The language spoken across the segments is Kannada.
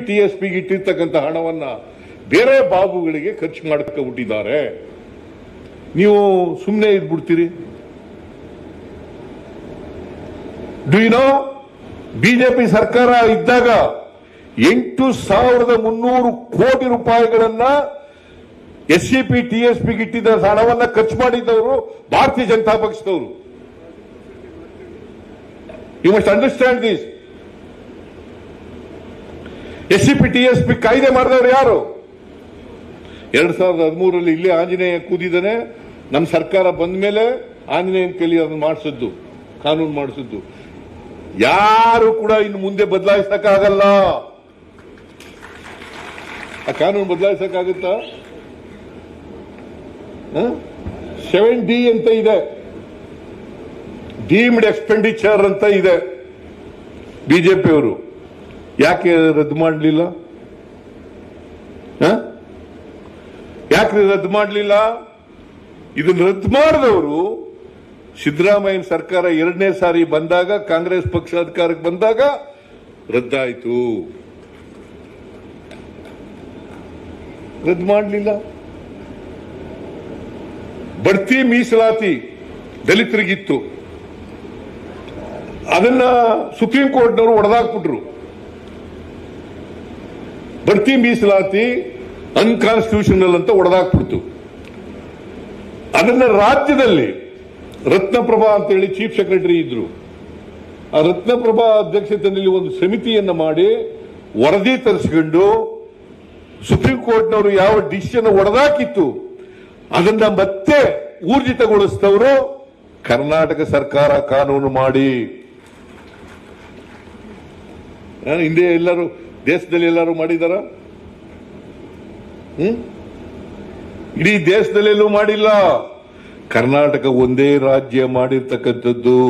TSP ಇಟ್ಟಿರ್ತಕ್ಕಂಥ ಹಣವನ್ನ ಬೇರೆ ಬಾಬುಗಳಿಗೆ ಖರ್ಚು ಮಾಡ್ಕೊಂಡ್ಬಿಟ್ಟಿದ್ದಾರೆ. ನೀವು ಸುಮ್ಮನೆ ಇದ್ಬಿಡ್ತೀರಿ? ಡು ಯು ನೋ, ಬಿಜೆಪಿ ಸರ್ಕಾರ ಇದ್ದಾಗ 8,300 ಕೋಟಿ ರೂಪಾಯಿಗಳನ್ನ SCP TSP ಇಟ್ಟಿದ್ದ ಹಣವನ್ನ ಖರ್ಚು ಮಾಡಿದ್ದವರು ಭಾರತೀಯ ಜನತಾ ಪಕ್ಷದವರು. You must understand this. SCP TSP ಕಾಯ್ದೆ ಮಾಡಿದವರು ಯಾರು? 2013 ಇಲ್ಲೇ ಆಂಜನೇಯ ಕೂದಿದ್ದಾನೆ. ನಮ್ಮ ಸರ್ಕಾರ ಬಂದ ಮೇಲೆ ಆಂಜನೇಯನ ಕೈಲಿ ಅದನ್ನು ಮಾಡಿಸಿದ್ದು, ಕಾನೂನು ಮಾಡಿಸಿದ್ದು. ಯಾರು ಕೂಡ ಇನ್ನು ಮುಂದೆ ಬದಲಾಯಿಸಕ್ಕಾಗಲ್ಲ. ಆ ಕಾನೂನು ಬದಲಾಯಿಸಕ್ಕಾಗುತ್ತಾ? 7D ಅಂತ ಇದೆ, ಡೀಮ್ಡ್ ಎಕ್ಸ್ಪೆಂಡಿಚರ್ ಅಂತ ಇದೆ. ಬಿಜೆಪಿಯವರು ಯಾಕೆ ರದ್ದು ಮಾಡಲಿಲ್ಲ? ಯಾಕೆ ರದ್ದು ಮಾಡಲಿಲ್ಲ? ಇದನ್ನು ರದ್ದು ಮಾಡಿದವರು ಸಿದ್ದರಾಮಯ್ಯ ಸರ್ಕಾರ 2ನೇ ಸಾರಿ ಬಂದಾಗ, ಕಾಂಗ್ರೆಸ್ ಪಕ್ಷ ಅಧಿಕಾರಕ್ಕೆ ಬಂದಾಗ ರದ್ದಾಯಿತು. ರದ್ದು ಮಾಡಲಿಲ್ಲ. ಬಡ್ತಿ ಮೀಸಲಾತಿ ದಲಿತರಿಗಿತ್ತು, ಅದನ್ನ ಸುಪ್ರೀಂ ಕೋರ್ಟ್ನವರು ಒಡೆದಾಕ್ಬಿಟ್ರು. ಬಡ್ತಿ ಮೀಸಲಾತಿ ಅನ್ಕಾನ್ಸ್ಟಿಟ್ಯೂಷನಲ್ ಅಂತ ಒಡೆದಾಕ್ಬಿಡ್ತು. ಅದನ್ನ ರಾಜ್ಯದಲ್ಲಿ ರತ್ನಪ್ರಭಾ ಅಂತೇಳಿ ಚೀಫ್ ಸೆಕ್ರೆಟರಿ ಇದ್ರು. ಆ ರತ್ನಪ್ರಭಾ ಅಧ್ಯಕ್ಷತೆಯಲ್ಲಿ ಒಂದು ಸಮಿತಿಯನ್ನ ಮಾಡಿ ವರದಿ ತರಿಸಿಕೊಂಡು ಸುಪ್ರೀಂ ಕೋರ್ಟ್ನವರು ಯಾವ ಡಿಸಿಷನ್ ಒಡೆದಾಕಿತ್ತು ಅದನ್ನ ಮತ್ತೆ ಊರ್ಜಿತಗೊಳಿಸಿದವರು ಕರ್ನಾಟಕ ಸರ್ಕಾರ ಕಾನೂನು ಮಾಡಿ. ಹಿಂದೆ ಎಲ್ಲರೂ ದೇಶದಲ್ಲಿ ಎಲ್ಲರೂ ಮಾಡಿದಾರ? ಇಡೀ ದೇಶದಲ್ಲೆಲ್ಲೂ ಮಾಡಿಲ್ಲ. ಕರ್ನಾಟಕ ಒಂದೇ ರಾಜ್ಯ ಮಾಡಿರ್ತಕ್ಕಂಥದ್ದು.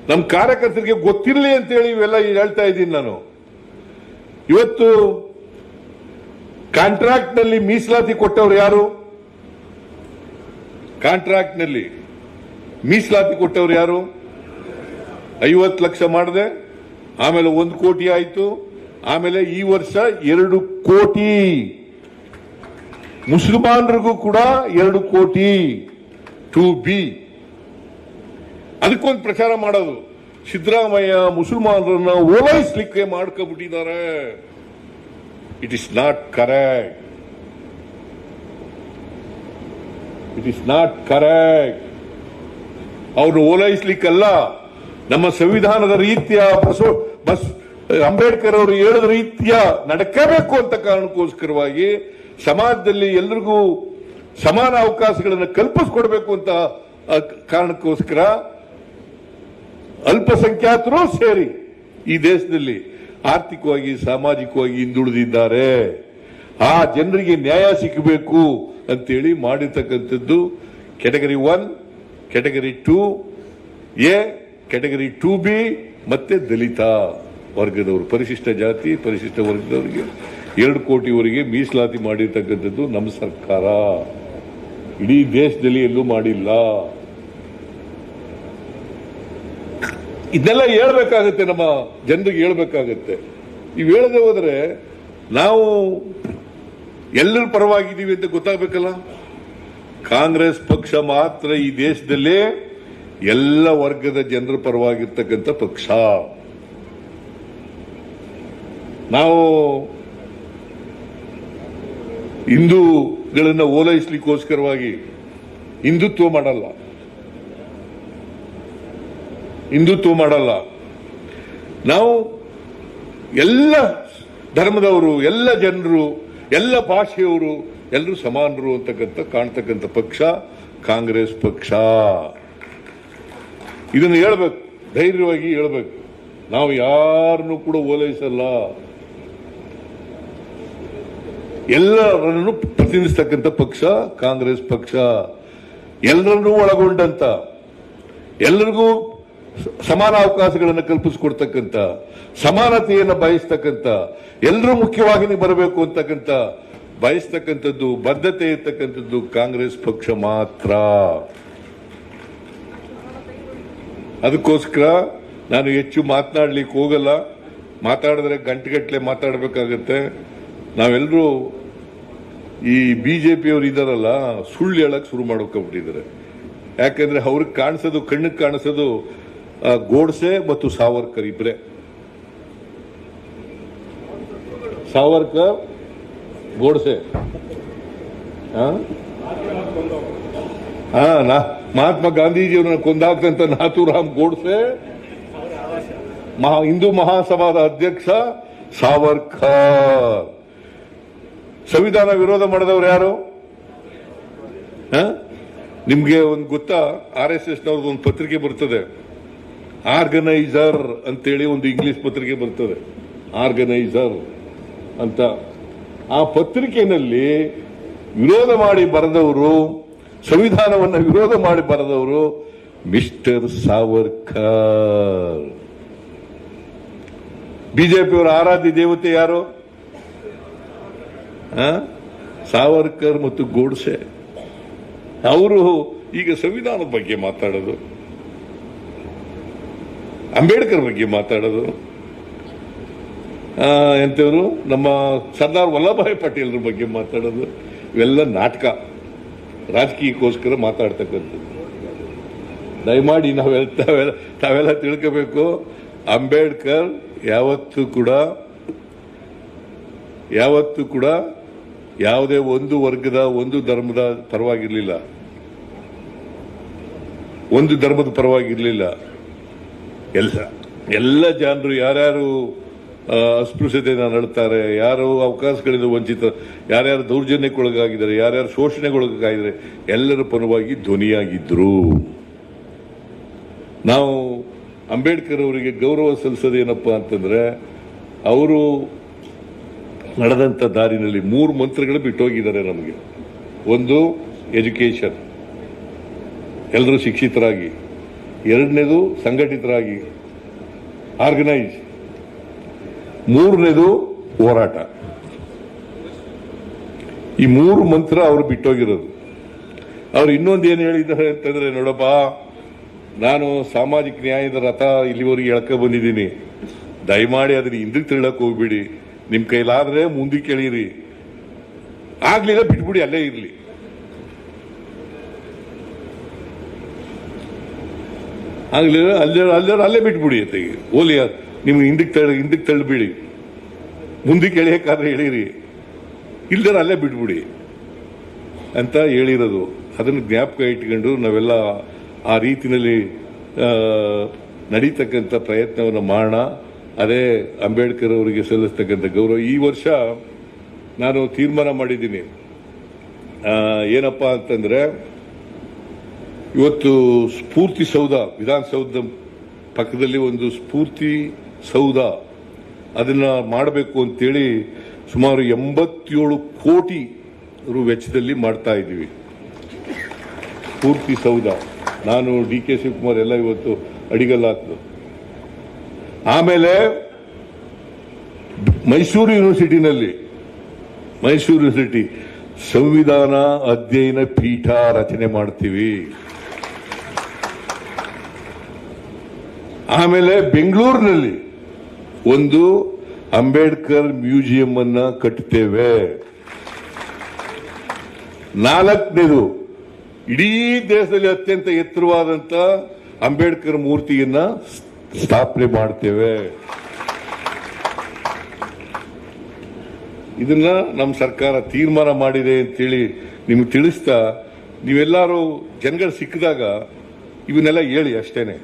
ನಮ್ಮ ಕಾರ್ಯಕರ್ತರಿಗೆ ಗೊತ್ತಿರಲಿ ಅಂತೇಳಿ ಇವೆಲ್ಲ ಹೇಳ್ತಾ ಇದ್ದೀನಿ ನಾನು. ಇವತ್ತು ಕಾಂಟ್ರಾಕ್ಟ್ ನಲ್ಲಿ ಮೀಸಲಾತಿ ಕೊಟ್ಟವರು ಯಾರು? ಕಾಂಟ್ರಾಕ್ಟ್ ನಲ್ಲಿ ಮೀಸಲಾತಿ ಕೊಟ್ಟವರು ಯಾರು? 50 ಲಕ್ಷ ಮಾಡಿದೆ, ಆಮೇಲೆ 1 ಕೋಟಿ ಆಯ್ತು, ಆಮೇಲೆ ಈ ವರ್ಷ 2 ಕೋಟಿ. ಮುಸಲ್ಮಾನರಿಗೂ ಕೂಡ 2 ಕೋಟಿ 2B. ಅದಕ್ಕೊಂದು ಪ್ರಚಾರ ಮಾಡೋದು. ಸಿದ್ದರಾಮಯ್ಯ ಮುಸಲ್ಮಾನರನ್ನ ಓಲೈಸಲಿಕ್ಕೆ ಮಾಡ್ಕೊಬಿಟ್ಟಿದ್ದಾರೆ. It is not correct. It is not correct. ಅವ್ರನ್ನ ಓಲೈಸಲಿಕ್ಕಲ್ಲ, ನಮ್ಮ ಸಂವಿಧಾನದ ರೀತಿಯ ಅಂಬೇಡ್ಕರ್ ಅವರು ಹೇಳಿದ ರೀತಿಯ ನಡ್ಕಬೇಕು ಅಂತ ಕಾರಣಕ್ಕೋಸ್ಕರವಾಗಿ ಸಮಾಜದಲ್ಲಿ ಎಲ್ರಿಗೂ ಸಮಾನ ಅವಕಾಶಗಳನ್ನು ಕಲ್ಪಿಸಿಕೊಡ್ಬೇಕು ಅಂತ ಕಾರಣಕ್ಕೋಸ್ಕರ ಅಲ್ಪಸಂಖ್ಯಾತರು ಸೇರಿ ಈ ದೇಶದಲ್ಲಿ ಆರ್ಥಿಕವಾಗಿ ಸಾಮಾಜಿಕವಾಗಿ ಹಿಂದುಳಿದಿದ್ದಾರೆ. ಆ ಜನರಿಗೆ ನ್ಯಾಯ ಸಿಗಬೇಕು ಅಂತೇಳಿ ಮಾಡಿರ್ತಕ್ಕಂಥದ್ದು category 1, category 2A, category 2B ಮತ್ತೆ ದಲಿತ ವರ್ಗದವರು, ಪರಿಶಿಷ್ಟ ಜಾತಿ ಪರಿಶಿಷ್ಟ ವರ್ಗದವರಿಗೆ 2 ಕೋಟಿವರೆಗೆ ಮೀಸಲಾತಿ ಮಾಡಿರ್ತಕ್ಕಂಥದ್ದು ನಮ್ಮ ಸರ್ಕಾರ. ಇಡೀ ದೇಶದಲ್ಲಿ ಎಲ್ಲೂ ಮಾಡಿಲ್ಲ. ಇದನ್ನೆಲ್ಲ ಹೇಳ್ಬೇಕಾಗತ್ತೆ, ನಮ್ಮ ಜನರಿಗೆ ಹೇಳ್ಬೇಕಾಗತ್ತೆ. ನೀವು ಹೇಳದೆ ಹೋದ್ರೆ ನಾವು ಎಲ್ಲರ ಪರವಾಗಿದ್ದೀವಿ ಅಂತ ಗೊತ್ತಾಗಬೇಕಲ್ಲ. ಕಾಂಗ್ರೆಸ್ ಪಕ್ಷ ಮಾತ್ರ ಈ ದೇಶದಲ್ಲೇ ಎಲ್ಲ ವರ್ಗದ ಜನರ ಪರವಾಗಿರ್ತಕ್ಕಂಥ ಪಕ್ಷ. ನಾವು ಹಿಂದೂಗಳನ್ನ ಓಲೈಸಲಿಕ್ಕೋಸ್ಕರವಾಗಿ ಹಿಂದುತ್ವ ಮಾಡಲ್ಲ, ಹಿಂದುತ್ವ ಮಾಡಲ್ಲ. ನಾವು ಎಲ್ಲ ಧರ್ಮದವರು, ಎಲ್ಲ ಜನರು, ಎಲ್ಲ ಭಾಷೆಯವರು ಎಲ್ಲರೂ ಸಮಾನರು ಅಂತಕ್ಕಂಥ ಕಾಣ್ತಕ್ಕಂಥ ಪಕ್ಷ ಕಾಂಗ್ರೆಸ್ ಪಕ್ಷ. ಇದನ್ನು ಹೇಳ್ಬೇಕು, ಧೈರ್ಯವಾಗಿ ಹೇಳ್ಬೇಕು. ನಾವು ಯಾರನ್ನು ಕೂಡ ಓಲೈಸಲ್ಲ, ಎಲ್ಲರನ್ನು ಪ್ರತಿನಿಧಿಸ್ತಕ್ಕಂಥ ಪಕ್ಷ ಕಾಂಗ್ರೆಸ್ ಪಕ್ಷ. ಎಲ್ಲರನ್ನೂ ಒಳಗೊಂಡಂತ, ಎಲ್ಲರಿಗೂ ಸಮಾನ ಅವಕಾಶಗಳನ್ನು ಕಲ್ಪಿಸಿಕೊಡ್ತಕ್ಕಂಥ, ಸಮಾನತೆಯನ್ನು ಬಯಸ್ತಕ್ಕಂಥ, ಎಲ್ಲರೂ ಮುಖ್ಯವಾಗಿ ಬರಬೇಕು ಅಂತಕ್ಕಂಥ ಬಯಸ್ತಕ್ಕಂಥದ್ದು, ಬದ್ಧತೆ ಇರ್ತಕ್ಕಂಥದ್ದು ಕಾಂಗ್ರೆಸ್ ಪಕ್ಷ ಮಾತ್ರ. ಅದಕ್ಕೋಸ್ಕರ ನಾನು ಹೆಚ್ಚು ಮಾತನಾಡಲಿಕ್ಕೆ ಹೋಗಲ್ಲ. ಮಾತಾಡಿದ್ರೆ ಗಂಟೆಗಟ್ಟಲೆ ಮಾತಾಡಬೇಕಾಗತ್ತೆ. ನಾವೆಲ್ಲರೂ ಈ ಬಿಜೆಪಿಯವರು ಇದಾರಲ್ಲ, ಸುಳ್ಳು ಹೇಳಕ್ ಶುರು ಮಾಡ್ಕೊಂಡ್ಬಿಟ್ಟಿದ್ದಾರೆ. ಯಾಕಂದ್ರೆ ಅವ್ರಿಗೆ ಕಾಣಿಸೋದು, ಕಣ್ಣಿಗೆ ಕಾಣಿಸೋದು ಗೋಡ್ಸೆ ಮತ್ತು ಸಾವರ್ಕರ್ ಇಬ್ರೆ. ಸಾವರ್ಕರ್, ಗೋಡ್ಸೆ. ಮಹಾತ್ಮ ಗಾಂಧೀಜಿಯವರನ್ನ ಕೊಂದಾಕ್ತಂತ ನಾಥೂರಾಮ್ ಗೋಡ್ಸೆ, ಹಿಂದೂ ಮಹಾಸಭಾದ ಅಧ್ಯಕ್ಷ ಸಾವರ್ಕರ್. ಸಂವಿಧಾನ ವಿರೋಧ ಮಾಡಿದವರು ಯಾರು? ನಿಮ್ಗೆ ಒಂದು ಗೊತ್ತಾ? RSS ನವ್ರದ್ದು ಒಂದು ಪತ್ರಿಕೆ ಬರ್ತದೆ, ಆರ್ಗನೈಸರ್ ಅಂತೇಳಿ ಒಂದು ಇಂಗ್ಲಿಷ್ ಪತ್ರಿಕೆ ಬರ್ತದೆ, ಆರ್ಗನೈಸರ್ ಅಂತ. ಆ ಪತ್ರಿಕೆಯಲ್ಲಿ ವಿರೋಧ ಮಾಡಿ ಬರೆದವರು, ಸಂವಿಧಾನವನ್ನು ವಿರೋಧ ಮಾಡಿ ಬರೆದವರು ಮಿಸ್ಟರ್ ಸಾವರ್ಕರ್. ಬಿಜೆಪಿಯವರ ಆರಾಧ್ಯ ದೇವತೆ ಯಾರು? ಸಾವರ್ಕರ್ ಮತ್ತು ಗೋಡ್ಸೆ. ಅವರು ಈಗ ಸಂವಿಧಾನದ ಬಗ್ಗೆ ಮಾತಾಡೋದು, ಅಂಬೇಡ್ಕರ್ ಬಗ್ಗೆ ಮಾತಾಡೋದು, ಎಂತವರು ನಮ್ಮ ಸರ್ದಾರ್ ವಲ್ಲಭಭಾಯಿ ಪಟೇಲ್ರ ಬಗ್ಗೆ ಮಾತಾಡೋದು, ಇವೆಲ್ಲ ನಾಟಕ, ರಾಜಕೀಯಕ್ಕೋಸ್ಕರ ಮಾತಾಡ್ತಕ್ಕಂಥದ್ದು. ದಯಮಾಡಿ ತಾವೆಲ್ಲ ತಿಳ್ಕೋಬೇಕು. ಅಂಬೇಡ್ಕರ್ ಯಾವತ್ತೂ ಕೂಡ ಯಾವುದೇ ಒಂದು ವರ್ಗದ, ಒಂದು ಧರ್ಮದ ಪರವಾಗಿರ್ಲಿಲ್ಲ, ಒಂದು ಧರ್ಮದ ಪರವಾಗಿರ್ಲಿಲ್ಲ. ಎಲ್ಲ ಜನರು ಯಾರ್ಯಾರು ಅಸ್ಪೃಶ್ಯತೆಯನ್ನು ನಡ್ತಾರೆ, ಯಾರು ಅವಕಾಶಗಳಿಂದ ವಂಚಿತ, ಯಾರ್ಯಾರು ದೌರ್ಜನ್ಯಕ್ಕೊಳಗಾಗಿದ್ದಾರೆ, ಯಾರ್ಯಾರು ಶೋಷಣೆಗೊಳಗಾಗಿದ್ದಾರೆ, ಎಲ್ಲರ ಪರವಾಗಿ ಧ್ವನಿಯಾಗಿದ್ರು. ನಾವು ಅಂಬೇಡ್ಕರ್ ಅವರಿಗೆ ಗೌರವ ಸಲ್ಲಿಸೋದೇನಪ್ಪ ಅಂತಂದ್ರೆ, ಅವರು ನಡೆದಂತ ದಾರಿನಲ್ಲಿ 3 ಮಂತ್ರಗಳು ಬಿಟ್ಟೋಗಿದ್ದಾರೆ ನಮಗೆ. ಒಂದು, ಎಜುಕೇಶನ್, ಎಲ್ಲರೂ ಶಿಕ್ಷಿತರಾಗಿ. ಎರಡನೇದು, ಸಂಘಟಿತರಾಗಿ, ಆರ್ಗನೈಸ್. ಮೂರನೇದು, ಹೋರಾಟ. ಈ 3 ಮಂತ್ರ ಅವರು ಬಿಟ್ಟೋಗಿರೋದು. ಅವ್ರು ಇನ್ನೊಂದು ಏನು ಹೇಳಿದ್ದಾರೆ ಅಂತಂದ್ರೆ, ನೋಡಪ್ಪ, ನಾನು ಸಾಮಾಜಿಕ ನ್ಯಾಯದ ರಥ ಇಲ್ಲಿವರೆಗೆ ಎಳ್ಕೊ ಬಂದಿದ್ದೀನಿ, ದಯಮಾಡಿ ಅದನ್ನ ಹಿಂದಕ್ಕೆ ತಿಳಕ್ ಹೋಗ್ಬಿಡಿ, ನಿಮ್ ಕೈಲಾದ್ರೆ ಮುಂದಕ್ಕೆ ಎಳೀರಿ, ಆಗ್ಲಿಲ್ಲ ಬಿಟ್ಬಿಡಿ, ಅಲ್ಲೇ ಇರ್ಲಿ. ಆಗ್ಲಿಲ್ಲ ಅಲ್ಲೇ ಬಿಟ್ಬಿಡಿ, ಅತ್ತಿಗೆ ಓಲಿ, ನಿಮ್ಗೆ ಹಿಂದಕ್ಕೆ ತಳ್ಳಬಿಡಿ, ಮುಂದಕ್ಕೆ ಎಳೆಯಕ್ಕಾದ್ರೆ ಎಳೀರಿ, ಇಲ್ದಾರ ಅಲ್ಲೇ ಬಿಟ್ಬಿಡಿ ಅಂತ ಹೇಳಿರೋದು. ಅದನ್ನು ಜ್ಞಾಪಕ ಇಟ್ಕೊಂಡು ನಾವೆಲ್ಲ ಆ ರೀತಿಯಲ್ಲಿ ನಡೀತಕ್ಕಂಥ ಪ್ರಯತ್ನವನ್ನು ಮಾಡೋಣ. ಅದೇ ಅಂಬೇಡ್ಕರ್ ಅವರಿಗೆ ಸಲ್ಲಿಸ್ತಕ್ಕಂಥ ಗೌರವ. ಈ ವರ್ಷ ನಾನು ತೀರ್ಮಾನ ಮಾಡಿದ್ದೀನಿ, ಏನಪ್ಪಾ ಅಂತಂದ್ರೆ, ಇವತ್ತು ಸ್ಫೂರ್ತಿ ಸೌಧ, ವಿಧಾನಸೌಧದ ಪಕ್ಕದಲ್ಲಿ ಒಂದು ಸ್ಫೂರ್ತಿ ಸೌಧ, ಅದನ್ನ ಮಾಡಬೇಕು ಅಂತೇಳಿ ಸುಮಾರು 87 ಕೋಟಿ ರು ವೆಚ್ಚದಲ್ಲಿ ಮಾಡ್ತಾ ಇದ್ದೀವಿ. ಸ್ಫೂರ್ತಿ ಸೌಧ ನಾನು DK ಶಿವಕುಮಾರ್ ಎಲ್ಲ ಇವತ್ತು ಅಡಿಗಲ್ಲ ಹಾಕಿದ್ರು. ಆಮೇಲೆ ಮೈಸೂರು ಯೂನಿವರ್ಸಿಟಿ ಸಂವಿಧಾನ ಅಧ್ಯಯನ ಪೀಠ ರಚನೆ ಮಾಡ್ತೀವಿ. ಆಮೇಲೆ ಬೆಂಗಳೂರಿನಲ್ಲಿ ಒಂದು ಅಂಬೇಡ್ಕರ್ ಮ್ಯೂಸಿಯಂ ಅನ್ನ ಕಟ್ಟುತ್ತೇವೆ. 4ನೇದು, ಇಡೀ ದೇಶದಲ್ಲಿ ಅತ್ಯಂತ ಎತ್ತರವಾದಂತ ಅಂಬೇಡ್ಕರ್ ಮೂರ್ತಿಯನ್ನ ಸ್ಥಾಪನೆ ಮಾಡ್ತೇವೆ. ಇದನ್ನ ನಮ್ಮ ಸರ್ಕಾರ ತೀರ್ಮಾನ ಮಾಡಿದೆ ಅಂತೇಳಿ ನಿಮ್ಗೆ ತಿಳಿಸ್ತಾ, ನೀವೆಲ್ಲರೂ ಜನಗಳು ಸಿಕ್ಕಿದಾಗ ಇವನ್ನೆಲ್ಲ ಹೇಳಿ ಅಷ್ಟೇನೆ.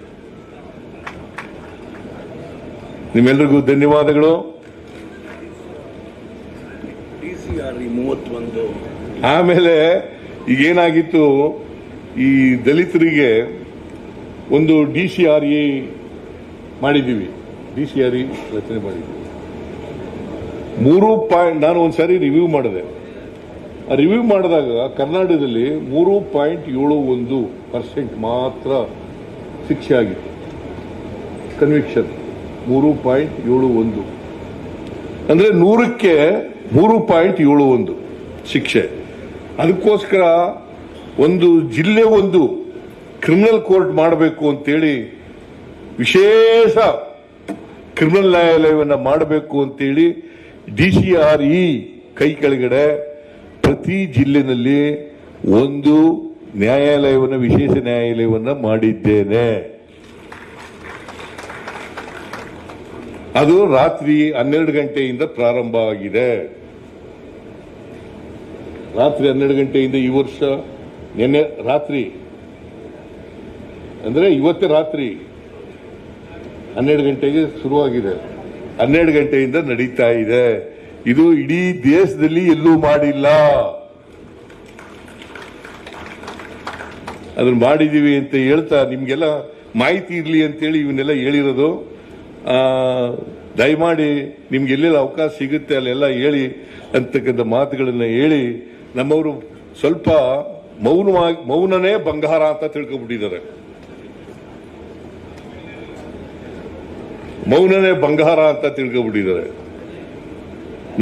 ನಿಮ್ಮೆಲ್ಲರಿಗೂ ಧನ್ಯವಾದಗಳು. ಆಮೇಲೆ ಈಗೇನಾಗಿತ್ತು, ಈ ದಲಿತರಿಗೆ ಒಂದು DCRE ಮಾಡಿದ್ದೀವಿ, DCRE ರಚನೆ ಮಾಡಿದ್ದೀವಿ. 3 ನಾನು ಒಂದ್ಸಾರಿ ರಿವ್ಯೂ ಮಾಡಿದೆ. ಆ ರಿವ್ಯೂ ಮಾಡಿದಾಗ ಕರ್ನಾಟಕದಲ್ಲಿ 3.71% ಮಾತ್ರ ಶಿಕ್ಷೆ ಆಗಿತ್ತು. ಕನ್ವಿಕ್ಷನ್ 3.71, ಅಂದ್ರೆ 100ಕ್ಕೆ 3.71 ಶಿಕ್ಷೆ. ಅದಕ್ಕೋಸ್ಕರ ಒಂದು ಜಿಲ್ಲೆ ಒಂದು ಕ್ರಿಮಿನಲ್ ಕೋರ್ಟ್ ಮಾಡಬೇಕು ಅಂತೇಳಿ ವಿಶೇಷ ಕ್ರಿಮಿನಲ್ ನ್ಯಾಯಾಲಯವನ್ನ ಮಾಡಬೇಕು ಅಂತೇಳಿ DCRE ಕೈ ಕೆಳಗಡೆ ಪ್ರತಿ ಜಿಲ್ಲೆನಲ್ಲಿ ಒಂದು ನ್ಯಾಯಾಲಯವನ್ನ, ವಿಶೇಷ ನ್ಯಾಯಾಲಯವನ್ನ ಮಾಡಿದ್ದೇನೆ. ಅದು ರಾತ್ರಿ 12 ಗಂಟೆಯಿಂದ ಪ್ರಾರಂಭ ಆಗಿದೆ. ರಾತ್ರಿ 12 ಗಂಟೆಯಿಂದ ಈ ವರ್ಷ ನಿನ್ನೆ ರಾತ್ರಿ ಅಂದ್ರೆ ಇವತ್ತೇ ರಾತ್ರಿ 12 ಗಂಟೆಗೆ ಶುರುವಾಗಿದೆ. 12 ಗಂಟೆಯಿಂದ ನಡೀತಾ ಇದೆ. ಇದು ಇಡೀ ದೇಶದಲ್ಲಿ ಎಲ್ಲೂ ಮಾಡಿಲ್ಲ. ಅದನ್ನ ಮಾಡಿದೀವಿ ಅಂತ ಹೇಳ್ತಾ ನಿಮ್ಗೆಲ್ಲ ಮಾಹಿತಿ ಇರ್ಲಿ ಅಂತೇಳಿ ಇವನ್ನೆಲ್ಲ ಹೇಳಿರೋದು. ದಯಮಾಡಿ ನಿಮ್ಗೆ ಎಲ್ಲೆಲ್ಲ ಅವಕಾಶ ಸಿಗುತ್ತೆ ಅಲ್ಲೆಲ್ಲ ಹೇಳಿ ಅಂತಕ್ಕಂಥ ಮಾತುಗಳನ್ನ ಹೇಳಿ ನಮ್ಮವರು ಸ್ವಲ್ಪ ಮೌನನೇ ಬಂಗಾರ ಅಂತ ತಿಳ್ಕೊಬಿಟ್ಟಿದ್ದಾರೆ. ಮೌನನೇ ಬಂಗಾರ ಅಂತ ತಿಳ್ಕೊಬಿಟ್ಟಿದ್ದಾರೆ.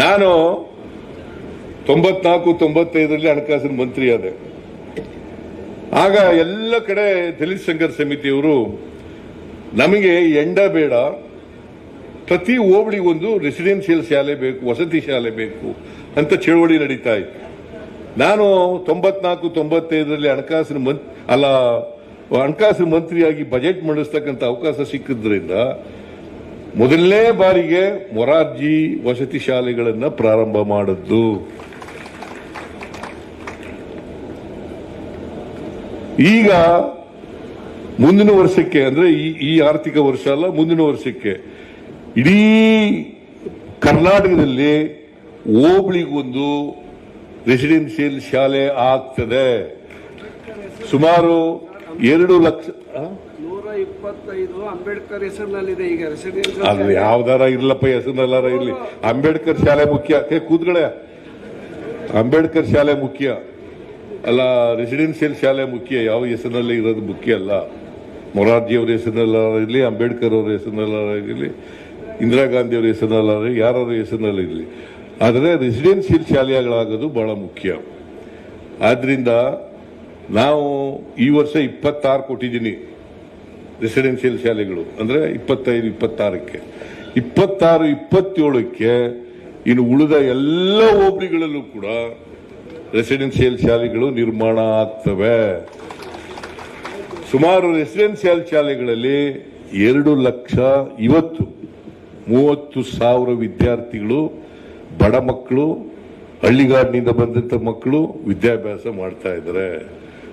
ನಾನು 94-95ರಲ್ಲಿ ಹಣಕಾಸಿನ ಮಂತ್ರಿ ಆದೆ. ಆಗ ಎಲ್ಲ ಕಡೆ ದಲಿತ ಸಂಘರ್ಷ ಸಮಿತಿಯವರು ನಮಗೆ ಎಂಡ ಬೇಡ, ಪ್ರತಿ ಹೋಬಳಿಗೊಂದು ರೆಸಿಡೆನ್ಷಿಯಲ್ ಶಾಲೆ ಬೇಕು, ವಸತಿ ಶಾಲೆ ಬೇಕು ಅಂತ ಚಳವಳಿ ನಡೀತಾ ಇತ್ತು. ನಾನು 94-95ರಲ್ಲಿ ಹಣಕಾಸಿನ ಮಂತ್ರಿಯಾಗಿ ಬಜೆಟ್ ಮಂಡಿಸ್ತಕ್ಕಂಥ ಅವಕಾಶ ಸಿಕ್ಕಿದ್ರಿಂದ ಮೊದಲನೇ ಬಾರಿಗೆ ಮೊರಾರ್ಜಿ ವಸತಿ ಶಾಲೆಗಳನ್ನು ಪ್ರಾರಂಭ ಮಾಡಿದ್ದು. ಈಗ ಮುಂದಿನ ವರ್ಷಕ್ಕೆ ಅಂದ್ರೆ ಈ ಆರ್ಥಿಕ ವರ್ಷ ಅಲ್ಲ, ಮುಂದಿನ ವರ್ಷಕ್ಕೆ ಇಡೀ ಕರ್ನಾಟಕದಲ್ಲಿ ಹೋಬಳಿಗೊಂದು ರೆಸಿಡೆನ್ಷಿಯಲ್ ಶಾಲೆ ಆಗ್ತದೆ. ಸುಮಾರು 2 ಲಕ್ಷ 125 ಅಂಬೇಡ್ಕರ್ ಹೆಸರಿನಲ್ಲಿದೆ ಈಗ ರೆಸಿಡೆನ್ಷಿಯಲ್. ಅದು ಯಾವ್ದಾರ ಇರ್ಲಪ್ಪ, ಹೆಸರಿನಲ್ಲಾರ ಇರ್ಲಿ. ಅಂಬೇಡ್ಕರ್ ಶಾಲೆ ಮುಖ್ಯ. ಕೂತ್ಗಳೇ, ಅಂಬೇಡ್ಕರ್ ಶಾಲೆ ಮುಖ್ಯ ಅಲ್ಲ, ರೆಸಿಡೆನ್ಷಿಯಲ್ ಶಾಲೆ ಮುಖ್ಯ. ಯಾವ ಹೆಸರಿನಲ್ಲಿ ಇರೋದು ಮುಖ್ಯ ಅಲ್ಲ. ಮೊರಾರ್ಜಿ ಅವರ ಹೆಸರಿನಲ್ಲಿರಲಿ, ಅಂಬೇಡ್ಕರ್ ಅವರ ಹೆಸರಿನಲ್ಲಿರಲಿ, ಇಂದಿರಾ ಗಾಂಧಿ ಅವರ ಹೆಸರಿನಲ್ಲಿರಲಿ, ಯಾರ ಹೆಸರಿನಲ್ಲಿ ಇರಲಿ, ಆದರೆ ರೆಸಿಡೆನ್ಷಿಯಲ್ ಶಾಲೆಗಳಾಗೋದು ಬಹಳ ಮುಖ್ಯ. ಆದ್ರಿಂದ ನಾವು ಈ ವರ್ಷ 26 ಕೊಟ್ಟಿದ್ದೀನಿ ರೆಸಿಡೆನ್ಷಿಯಲ್ ಶಾಲೆಗಳು. ಅಂದ್ರೆ 25-26ಕ್ಕೆ, 26-27ಕ್ಕೆ ಇನ್ನು ಉಳಿದ ಎಲ್ಲ ಹೋಬಳಿಗಳಲ್ಲೂ ಕೂಡ ರೆಸಿಡೆನ್ಷಿಯಲ್ ಶಾಲೆಗಳು ನಿರ್ಮಾಣ ಆಗ್ತವೆ. ಸುಮಾರು ರೆಸಿಡೆನ್ಷಿಯಲ್ ಶಾಲೆಗಳಲ್ಲಿ 2,30,000 ವಿದ್ಯಾರ್ಥಿಗಳು, ಬಡ ಮಕ್ಕಳು, ಹಳ್ಳಿಗಾಡಿನಿಂದ ಬಂದಂತ ಮಕ್ಕಳು ವಿದ್ಯಾಭ್ಯಾಸ ಮಾಡ್ತಾ ಇದ್ದಾರೆ.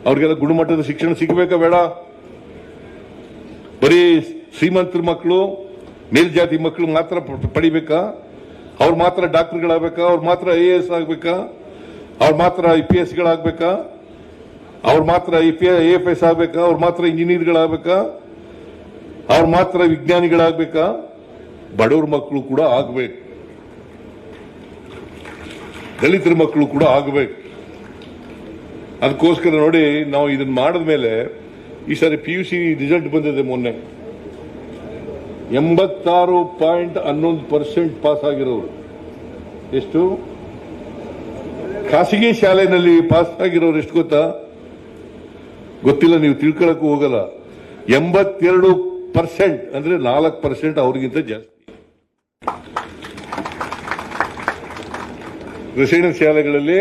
ಅವ್ರಿಗೆಲ್ಲ ಗುಣಮಟ್ಟದ ಶಿಕ್ಷಣ ಸಿಗಬೇಕಾ ಬೇಡ? ಬರೀ ಶ್ರೀಮಂತರ ಮಕ್ಕಳು, ಮೇಲ್ಜಾತಿ ಮಕ್ಕಳು ಮಾತ್ರ ಪಡಿಬೇಕಾ? ಅವ್ರು ಮಾತ್ರ ಡಾಕ್ಟರ್ಗಳಾಗಬೇಕಾ? ಅವ್ರು ಮಾತ್ರ IAS ಆಗ್ಬೇಕಾ? ಅವ್ರು ಮಾತ್ರ IPSಗಳಾಗಬೇಕಾ? ಅವ್ರು ಮಾತ್ರ AFS ಆಗ್ಬೇಕಾ? ಅವ್ರು ಮಾತ್ರ ಇಂಜಿನಿಯರ್ಗಳಾಗಬೇಕಾ? ಅವ್ರು ಮಾತ್ರ ವಿಜ್ಞಾನಿಗಳಾಗಬೇಕಾ? ಬಡವ್ರ ಮಕ್ಕಳು ಕೂಡ ಆಗ್ಬೇಕು, ದಲಿತರ ಮಕ್ಕಳು ಕೂಡ ಆಗಬೇಕು. ಅದಕ್ಕೋಸ್ಕರ ನೋಡಿ, ನಾವು ಇದನ್ನ ಮಾಡಿದ ಮೇಲೆ ಈ ಸಾರಿ PUC ರಿಸಲ್ಟ್ ಬಂದಿದೆ. ಮೊನ್ನೆ 86.11% ಪಾಸ್ ಆಗಿರೋರು. ಎಷ್ಟು? ಖಾಸಗಿ ಶಾಲೆಯಲ್ಲಿ ಪಾಸ್ ಆಗಿರೋರು ಎಷ್ಟು ಗೊತ್ತಾ? ಗೊತ್ತಿಲ್ಲ, ನೀವು ತಿಳ್ಕೊಳಕ್ಕೂ ಹೋಗಲ್ಲ. 82% ಅಂದ್ರೆ 4% ಅವ್ರಿಗಿಂತ ಜಾಸ್ತಿ. ರೆಸಿಡೆನ್ಸ್ ಶಾಲೆಗಳಲ್ಲಿ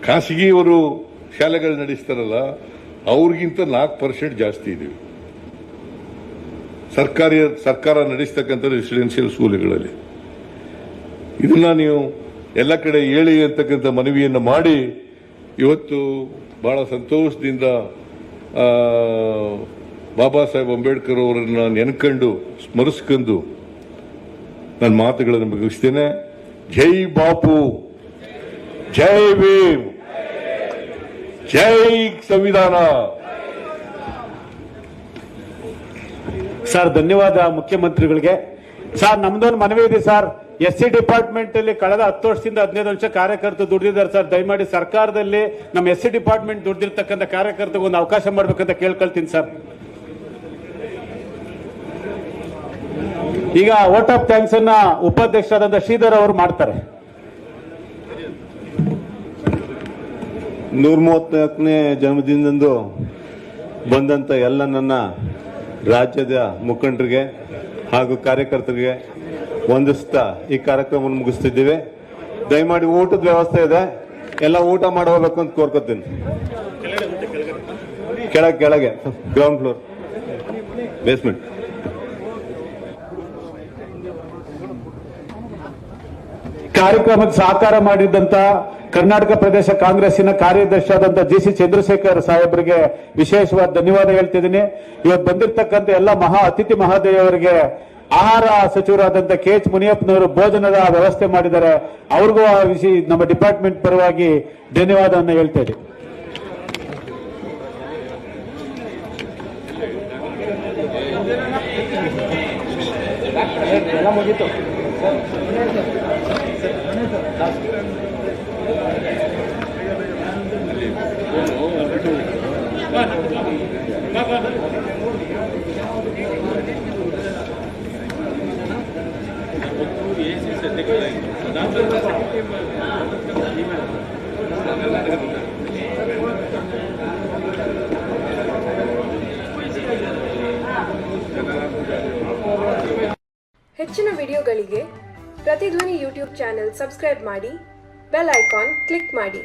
ಖಾಸಗಿಯವರು ಶಾಲೆಗಳು ನಡೆಸ್ತಾರಲ್ಲ, ಅವ್ರಿಗಿಂತ 4% ಜಾಸ್ತಿ ಇದೀವಿ ಸರ್ಕಾರ ನಡೆಸ್ತಕ್ಕಂಥ ರೆಸಿಡೆನ್ಷಿಯಲ್ ಸ್ಕೂಲ್ಗಳಲ್ಲಿ. ಇದನ್ನ ನೀವು ಎಲ್ಲ ಕಡೆ ಹೇಳಿ ಅಂತಕ್ಕಂಥ ಮನವಿಯನ್ನು ಮಾಡಿ ಇವತ್ತು ಬಹಳ ಸಂತೋಷದಿಂದ ಬಾಬಾ ಸಾಹೇಬ್ ಅಂಬೇಡ್ಕರ್ ಅವರನ್ನ ನೆನ್ಕೊಂಡು ಸ್ಮರಿಸ್ಕೊಂಡು ನನ್ನ ಮಾತುಗಳನ್ನು ಮುಗಿಸ್ತೇನೆ. ಜೈ ಬಾಪು, ಜೈ ಭೀಮ್, ಜೈ ಸಂವಿಧಾನ. ಸರ್, ಧನ್ಯವಾದ ಮುಖ್ಯಮಂತ್ರಿಗಳಿಗೆ. ಸರ್, ನಮ್ದೊಂದು ಮನವಿ ಇದೆ ಸರ್. SC ಡಿಪಾರ್ಟ್ಮೆಂಟ್ ಅಲ್ಲಿ ಕಳೆದ 10 ವರ್ಷದಿಂದ 15 ವರ್ಷ ಕಾರ್ಯಕರ್ತರು ದುಡಿದಿದ್ದಾರೆ ಸರ್. ದಯಮಾಡಿ ಸರ್ಕಾರದಲ್ಲಿ ನಮ್ಮ SC ಡಿಪಾರ್ಟ್ಮೆಂಟ್ ದುಡ್ದಿರ್ತಕ್ಕಂಥ ಕಾರ್ಯಕರ್ತರಿಗೆ ಒಂದು ಅವಕಾಶ ಮಾಡ್ಬೇಕಂತ ಕೇಳ್ಕೊಳ್ತೀನಿ ಸರ್. ಈಗ ವೋಟ್ ಆಫ್ ಥ್ಯಾಂಕ್ಸ್ ಅನ್ನ ಉಪಾಧ್ಯಕ್ಷರಾದಂತ ಶ್ರೀಧರ್ ಅವರು ಮಾಡ್ತಾರೆ. 134ನೇ ಜನ್ಮದಿನದಂದು ಬಂದಂತ ಎಲ್ಲ ನನ್ನ ರಾಜ್ಯದ ಮುಖಂಡರಿಗೆ, ಹಾಗೂ ಕಾರ್ಯಕರ್ತರಿಗೆ ವಂದಿಸ್ತಾ ಈ ಕಾರ್ಯಕ್ರಮವನ್ನು ಮುಗಿಸ್ತಿದ್ದೀವಿ. ದಯಮಾಡಿ ಊಟದ ವ್ಯವಸ್ಥೆ ಇದೆ, ಎಲ್ಲ ಊಟ ಮಾಡಿ ಹೋಗ್ಬೇಕು ಅಂತ ಕೋರ್ಕೊತೀನಿ. ಕೆಳಗೆ ಗ್ರೌಂಡ್ ಫ್ಲೋರ್ ಬೇಸ್ಮೆಂಟ್. ಕಾರ್ಯಕ್ರಮಕ್ಕೆ ಸಹಕಾರ ಮಾಡಿದ್ದಂತ ಕರ್ನಾಟಕ ಪ್ರದೇಶ ಕಾಂಗ್ರೆಸ್ಸಿನ ಕಾರ್ಯದರ್ಶಿಯಾದಂತ ಜಿಸಿ ಚಂದ್ರಶೇಖರ್ ಸಾಹೇಬರಿಗೆ ವಿಶೇಷವಾದ ಧನ್ಯವಾದ ಹೇಳ್ತಿದ್ದೀನಿ. ಇವತ್ತು ಬಂದಿರತಕ್ಕಂತ ಎಲ್ಲ ಅತಿಥಿ ಮಹಾದೇವರಿಗೆ ಆಹಾರ ಸಚಿವರಾದಂತ KH ಮುನಿಯಪ್ಪನವರು ಭೋಜನದ ವ್ಯವಸ್ಥೆ ಮಾಡಿದ್ದಾರೆ. ಅವ್ರಿಗೂ ನಮ್ಮ ಡಿಪಾರ್ಟ್ಮೆಂಟ್ ಪರವಾಗಿ ಧನ್ಯವಾದವನ್ನು ಹೇಳ್ತಾ ಇದ್ದೀವಿ. ಹೆಚ್ಚಿನ ವಿಡಿಯೋಗಳಿಗೆ ಪ್ರತಿಧ್ವನಿ ಯೂಟ್ಯೂಬ್ ಚಾನೆಲ್ ಸಬ್ಸ್ಕ್ರೈಬ್ ಮಾಡಿ, ಬೆಲ್ ಐಕಾನ್ ಕ್ಲಿಕ್ ಮಾಡಿ.